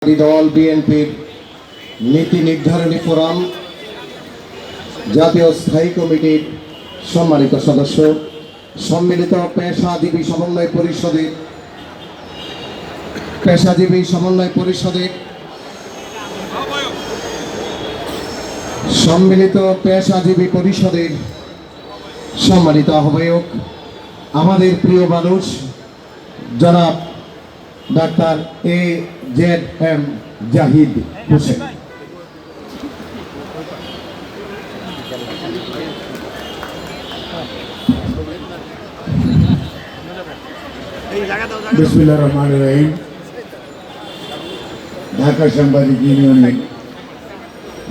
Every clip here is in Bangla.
দল বিএনপির নীতি নির্ধারণী ফোরাম জাতীয় স্থায়ী কমিটির সম্মানিত সদস্য, সম্মিলিত পেশাজীবী সমন্বয় পরিষদের সম্মানিত আহ্বায়ক, আমাদের প্রিয় মানুষ জনাব ডাক্তার AZM জাহিদ হোসেন। বিসমিল্লাহির রহমানির রহিম। ঢাকা সাংবাদিক ইউনিয়নের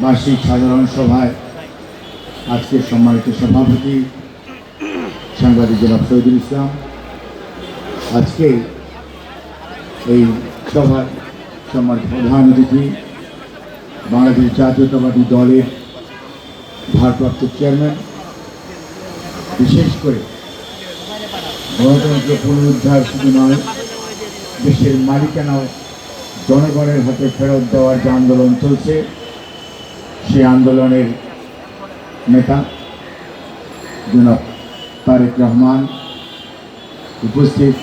বার্ষিক সাধারণ সভায় আজকে সম্মানিত সভাপতি সাংবাদিক জনাব শহীদুল ইসলাম, আজকে এই সভার সম্মানিত প্রধান অতিথি বাংলাদেশ জাতীয়তাবাদী দলের ভারপ্রাপ্ত চেয়ারম্যান, বিশেষ করে গণতন্ত্র পুনরুদ্ধার শুধু নয়, দেশের মালিকানাও জনগণের হাতে ফেরত দেওয়ার যে আন্দোলন চলছে, সেই আন্দোলনের নেতা জনাব তারেক রহমান, উপস্থিত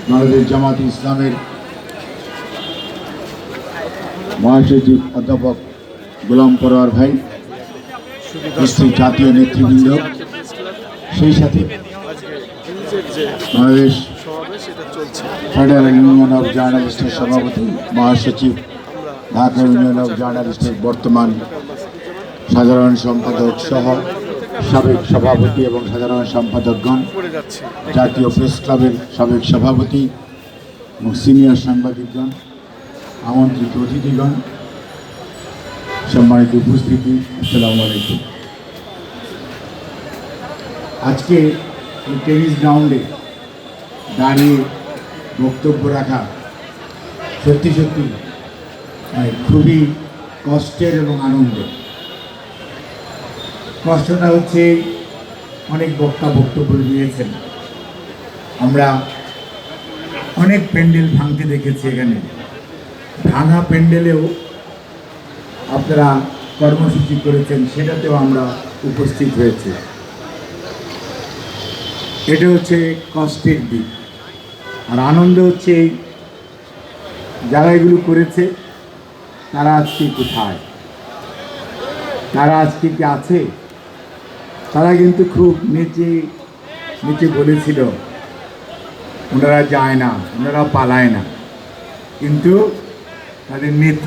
বাংলাদেশ জামাত ইসলামের মহাসচিব অধ্যাপক গোলাম পরোয়ার ভাই, উপস্থিত জাতীয় নেতৃবৃন্দ, সেই সাথে বাংলাদেশ ফেডারেল ইউনিয়ন অফ জার্নালিস্টের সভাপতি মহাসচিব, ঢাকা ইউনিয়ন অফ জার্নালিস্টের বর্তমান সাধারণ সম্পাদক সহ সাবেক সভাপতি এবং সাধারণ সম্পাদকগণ, জাতীয় প্রেস ক্লাবের সাবেক সভাপতি এবং সিনিয়র সাংবাদিকগণ, আমন্ত্রিত অতিথিগণ, সম্মানিত উপস্থিতি, আসসালামু আলাইকুম। আজকে এই টেনিস গ্রাউন্ডে দাঁড়িয়ে বক্তব্য রাখা সত্যি খুবই কষ্টের এবং আনন্দের। কষ্টটা হচ্ছে অনেক বক্তা বক্তব্য দিয়েছেন, আমরা অনেক প্যান্ডেল ভাঙতে দেখেছি, এখানে ভাঙা প্যান্ডেলেও আপনারা কর্মসূচি করেছেন, সেটাতেও আমরা উপস্থিত হয়েছি। এটা হচ্ছে কষ্টের দিক। আর আনন্দ হচ্ছে যারা এগুলো করেছে তারা আজকে কোথায়, তারা আজকে কি আছে? তারা কিন্তু খুব নিচে বলেছিল ওনারা যায় না, ওনারা পালায় না, কিন্তু তাদের নেতৃত্ব